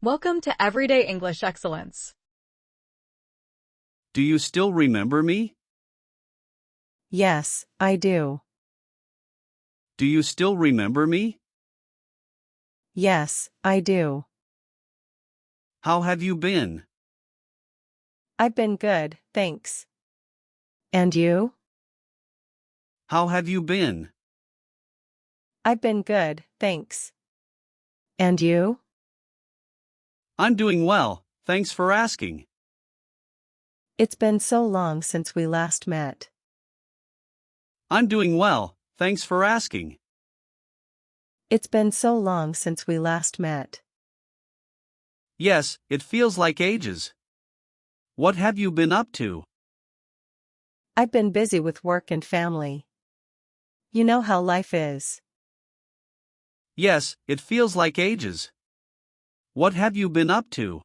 Welcome to Everyday English Excellence. Do you still remember me? Yes, I do. Do you still remember me? Yes, I do. How have you been? I've been good, thanks. And you? How have you been? I've been good, thanks. And you? I'm doing well, thanks for asking. It's been so long since we last met. I'm doing well, thanks for asking. It's been so long since we last met. Yes, it feels like ages. What have you been up to? I've been busy with work and family. You know how life is. Yes, it feels like ages. What have you been up to?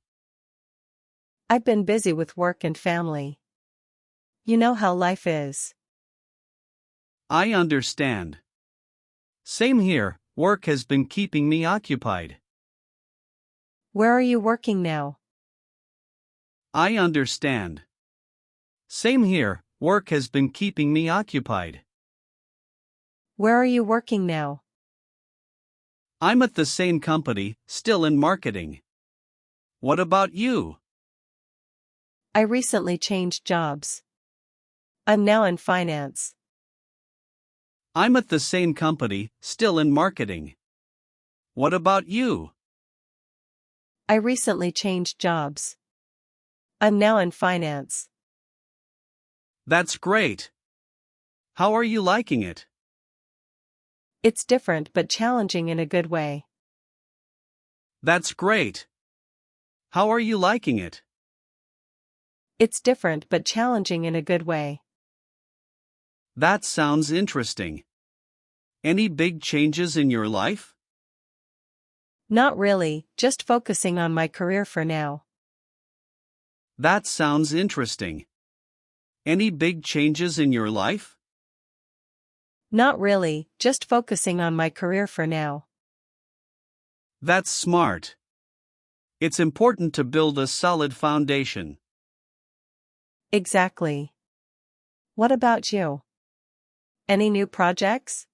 I've been busy with work and family. You know how life is. I understand. Same here, work has been keeping me occupied. Where are you working now? I understand. Same here, work has been keeping me occupied. Where are you working now? I'm at the same company, still in marketing. What about you? I recently changed jobs. I'm now in finance. I'm at the same company, still in marketing. What about you? I recently changed jobs. I'm now in finance. That's great. How are you liking it? It's different but challenging in a good way. That's great. How are you liking it? It's different but challenging in a good way. That sounds interesting. Any big changes in your life? Not really, just focusing on my career for now. That sounds interesting. Any big changes in your life? Not really, just focusing on my career for now. That's smart. It's important to build a solid foundation. Exactly. What about you? Any new projects?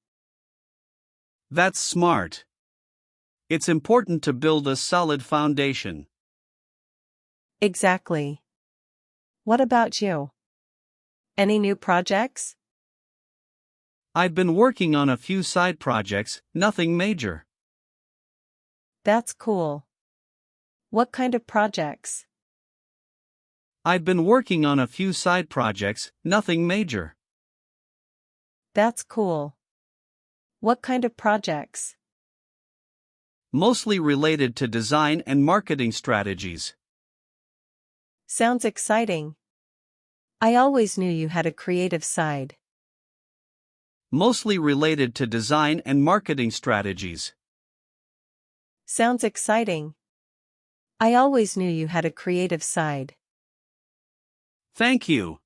That's smart. It's important to build a solid foundation. Exactly. What about you? Any new projects? I've been working on a few side projects, nothing major. That's cool. What kind of projects? I've been working on a few side projects, nothing major. That's cool. What kind of projects? Mostly related to design and marketing strategies. Sounds exciting. I always knew you had a creative side. Mostly related to design and marketing strategies. Sounds exciting. I always knew you had a creative side. Thank you.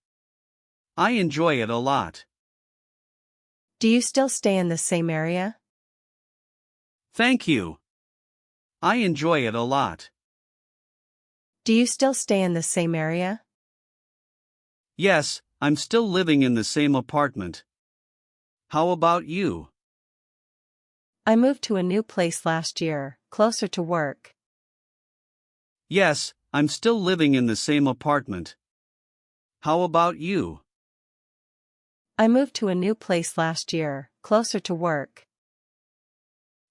I enjoy it a lot. Do you still stay in the same area? Thank you. I enjoy it a lot. Do you still stay in the same area? Yes, I'm still living in the same apartment. How about you? I moved to a new place last year, closer to work. Yes, I'm still living in the same apartment. How about you? I moved to a new place last year, closer to work.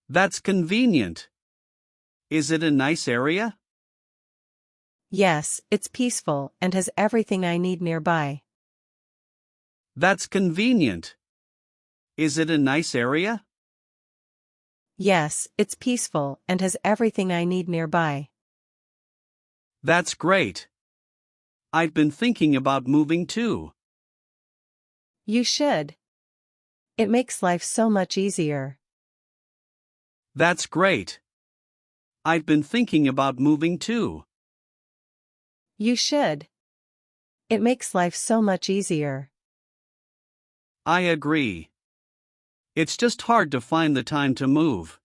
That's convenient. Is it a nice area? Yes, it's peaceful and has everything I need nearby. That's convenient. Is it a nice area? Yes, it's peaceful and has everything I need nearby. That's great. I've been thinking about moving too. You should. It makes life so much easier. That's great. I've been thinking about moving too. You should. It makes life so much easier. I agree. It's just hard to find the time to move.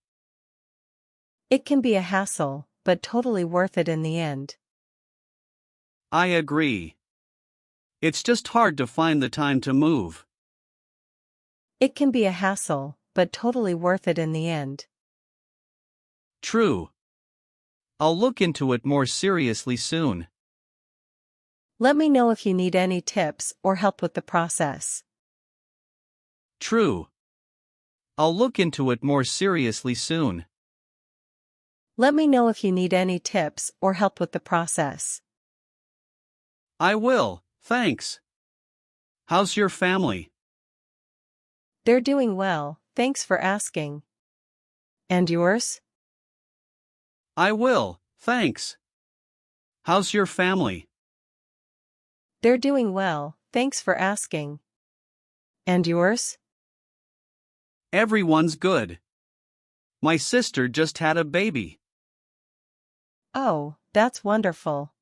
It can be a hassle, but totally worth it in the end. I agree. It's just hard to find the time to move. It can be a hassle, but totally worth it in the end. True. I'll look into it more seriously soon. Let me know if you need any tips or help with the process. True. I'll look into it more seriously soon. Let me know if you need any tips or help with the process. I will, thanks. How's your family? They're doing well, thanks for asking. And yours? I will, thanks. How's your family? They're doing well, thanks for asking. And yours? Everyone's good. My sister just had a baby. Oh, that's wonderful.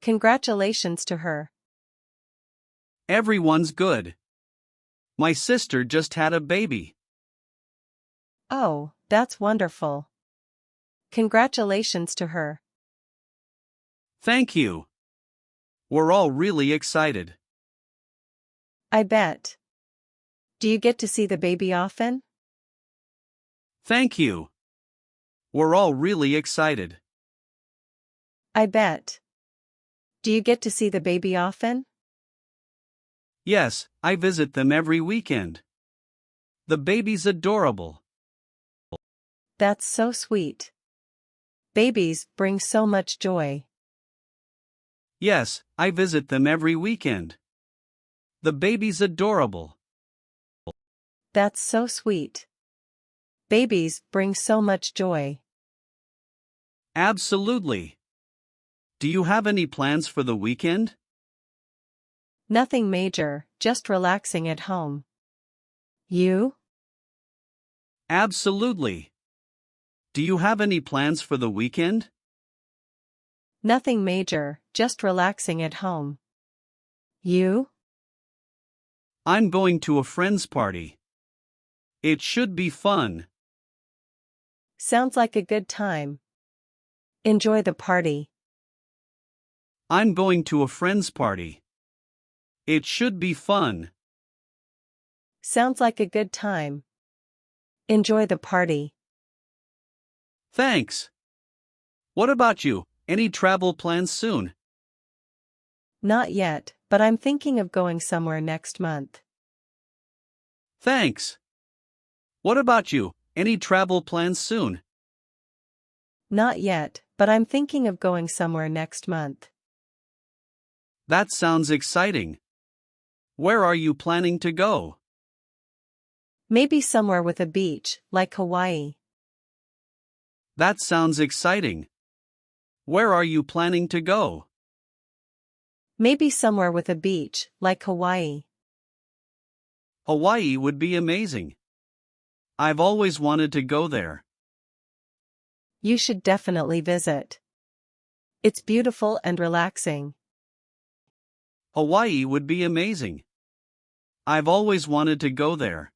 Congratulations to her. Everyone's good. My sister just had a baby. Oh, that's wonderful. Congratulations to her. Thank you. We're all really excited. I bet. Do you get to see the baby often? Thank you. We're all really excited. I bet. Do you get to see the baby often? Yes, I visit them every weekend. The baby's adorable. That's so sweet. Babies bring so much joy. Yes, I visit them every weekend. The baby's adorable. That's so sweet. Babies bring so much joy. Absolutely. Do you have any plans for the weekend? Nothing major, just relaxing at home. You? Absolutely. Do you have any plans for the weekend? Nothing major, just relaxing at home. You? I'm going to a friend's party. It should be fun. Sounds like a good time. Enjoy the party. I'm going to a friend's party. It should be fun. Sounds like a good time. Enjoy the party. Thanks. What about you? Any travel plans soon? Not yet, but I'm thinking of going somewhere next month. Thanks. What about you? Any travel plans soon? Not yet, but I'm thinking of going somewhere next month. That sounds exciting. Where are you planning to go? Maybe somewhere with a beach, like Hawaii. That sounds exciting. Where are you planning to go? Maybe somewhere with a beach, like Hawaii. Hawaii would be amazing. I've always wanted to go there. You should definitely visit. It's beautiful and relaxing. Hawaii would be amazing. I've always wanted to go there.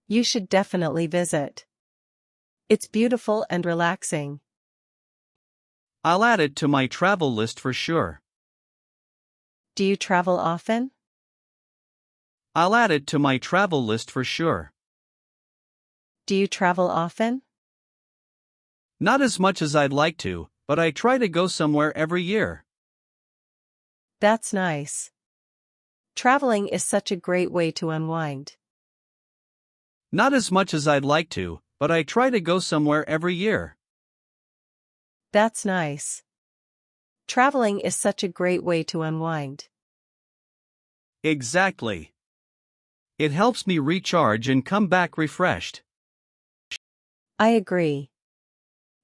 You should definitely visit. It's beautiful and relaxing. I'll add it to my travel list for sure. Do you travel often? I'll add it to my travel list for sure. Do you travel often? Not as much as I'd like to, but I try to go somewhere every year. That's nice. Traveling is such a great way to unwind. Not as much as I'd like to, but I try to go somewhere every year. That's nice. Traveling is such a great way to unwind. Exactly. It helps me recharge and come back refreshed. I agree.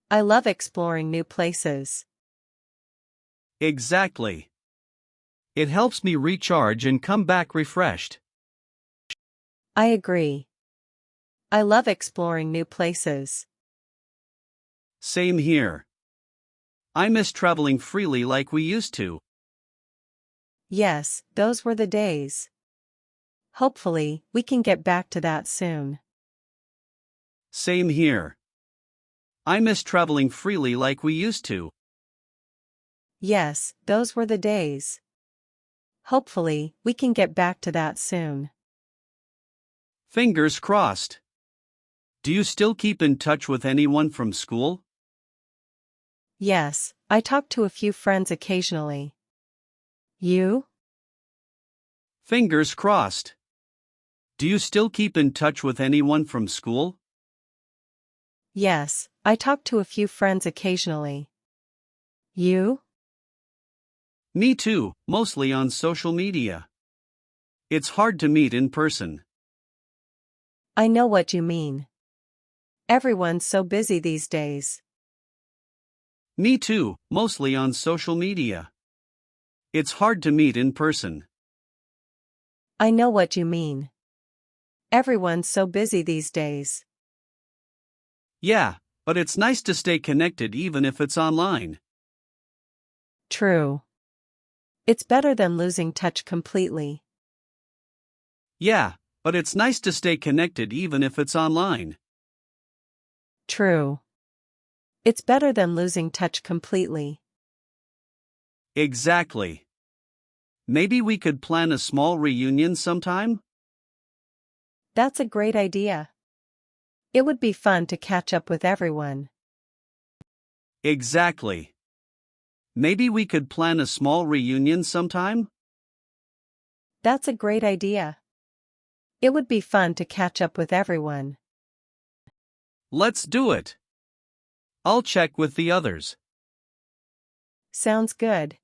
I love exploring new places. Exactly. It helps me recharge and come back refreshed. I agree. I love exploring new places. Same here. I miss traveling freely like we used to. Yes, those were the days. Hopefully, we can get back to that soon. Same here. I miss traveling freely like we used to. Yes, those were the days. Hopefully, we can get back to that soon. Fingers crossed. Do you still keep in touch with anyone from school? Yes, I talk to a few friends occasionally. You? Fingers crossed. Do you still keep in touch with anyone from school? Yes, I talk to a few friends occasionally. You? Me too, mostly on social media. It's hard to meet in person. I know what you mean. Everyone's so busy these days. Me too, mostly on social media. It's hard to meet in person. I know what you mean. Everyone's so busy these days. Yeah, but it's nice to stay connected even if it's online. True. It's better than losing touch completely. Yeah, but it's nice to stay connected even if it's online. True. It's better than losing touch completely. Exactly. Maybe we could plan a small reunion sometime? That's a great idea. It would be fun to catch up with everyone. Exactly. Maybe we could plan a small reunion sometime? That's a great idea. It would be fun to catch up with everyone. Let's do it. I'll check with the others. Sounds good.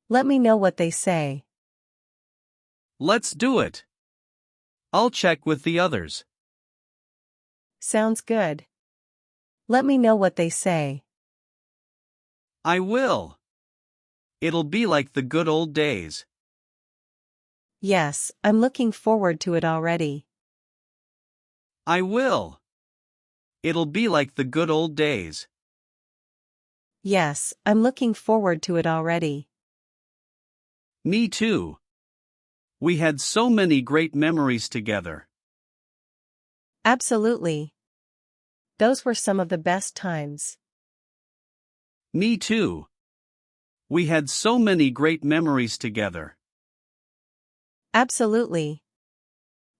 Let me know what they say. Let's do it. I'll check with the others. Sounds good. Let me know what they say. I will. It'll be like the good old days. Yes, I'm looking forward to it already. I will. It'll be like the good old days. Yes, I'm looking forward to it already. Me too. We had so many great memories together. Absolutely. Those were some of the best times. Me too. We had so many great memories together. Absolutely.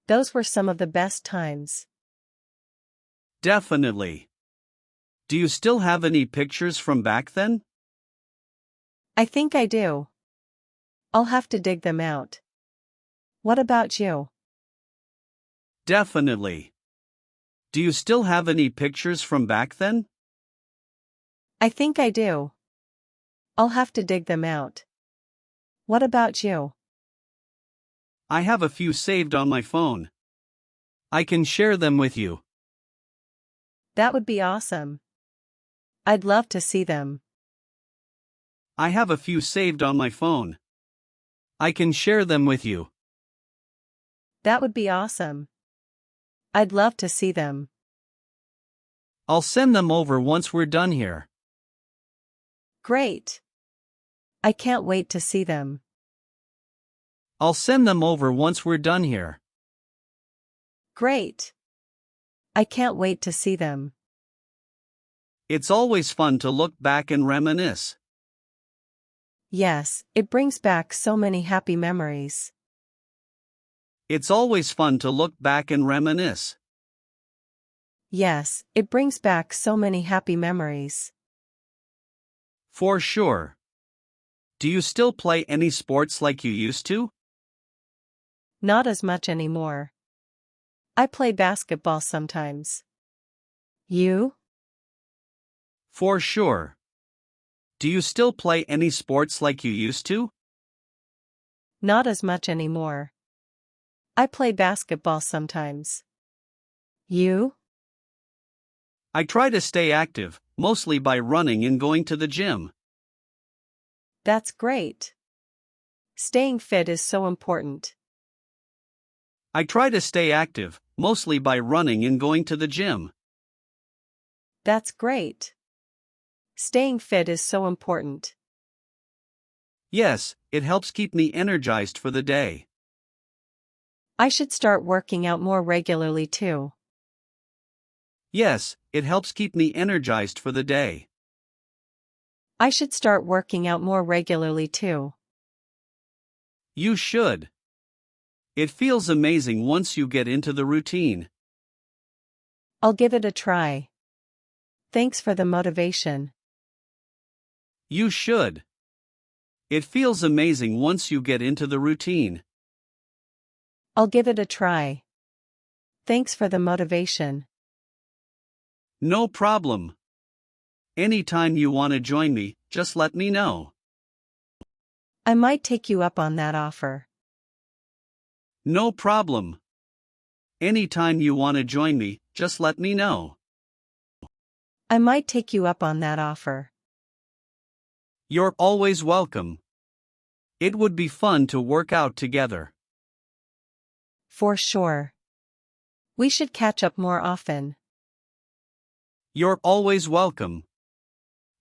Those were some of the best times. Definitely. Do you still have any pictures from back then? I think I do. I'll have to dig them out. What about you? Definitely. Do you still have any pictures from back then? I think I do. I'll have to dig them out. What about you? I have a few saved on my phone. I can share them with you. That would be awesome. I'd love to see them. I have a few saved on my phone. I can share them with you. That would be awesome. I'd love to see them. I'll send them over once we're done here. Great. I can't wait to see them. I'll send them over once we're done here. Great. I can't wait to see them. It's always fun to look back and reminisce. Yes, it brings back so many happy memories. It's always fun to look back and reminisce. Yes, it brings back so many happy memories. For sure. Do you still play any sports like you used to? Not as much anymore. I play basketball sometimes. You? For sure. Do you still play any sports like you used to? Not as much anymore. I play basketball sometimes. You? I try to stay active, mostly by running and going to the gym. That's great. Staying fit is so important. I try to stay active, mostly by running and going to the gym. That's great. Staying fit is so important. Yes, it helps keep me energized for the day. I should start working out more regularly too. Yes, it helps keep me energized for the day. I should start working out more regularly too. You should. It feels amazing once you get into the routine. I'll give it a try. Thanks for the motivation. You should. It feels amazing once you get into the routine. I'll give it a try. Thanks for the motivation. No problem. Anytime you want to join me, just let me know. I might take you up on that offer. No problem. Anytime you want to join me, just let me know. I might take you up on that offer. You're always welcome. It would be fun to work out together. For sure. We should catch up more often. You're always welcome.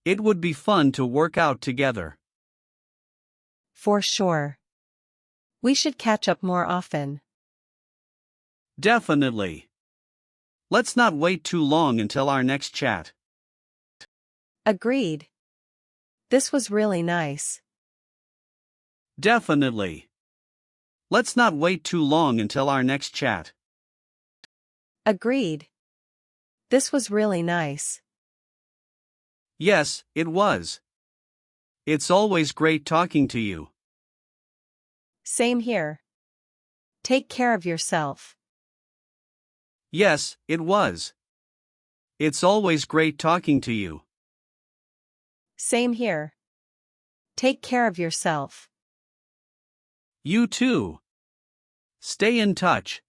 It would be fun to work out together. For sure. We should catch up more often. Definitely. Let's not wait too long until our next chat. Agreed. This was really nice. Definitely. Let's not wait too long until our next chat. Agreed. This was really nice. Yes, it was. It's always great talking to you. Same here. Take care of yourself. Yes, it was. It's always great talking to you. Same here. Take care of yourself. You too. Stay in touch.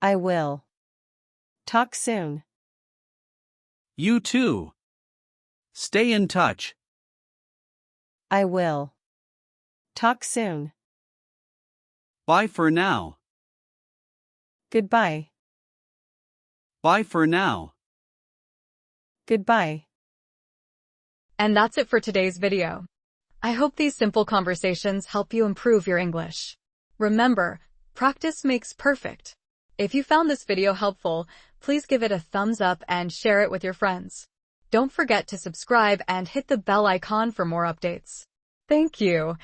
I will. Talk soon. You too. Stay in touch. I will. Talk soon. Bye for now. Goodbye. Bye for now. Goodbye. And that's it for today's video. I hope these simple conversations help you improve your English. Remember, practice makes perfect. If you found this video helpful, please give it a thumbs up and share it with your friends. Don't forget to subscribe and hit the bell icon for more updates. Thank you.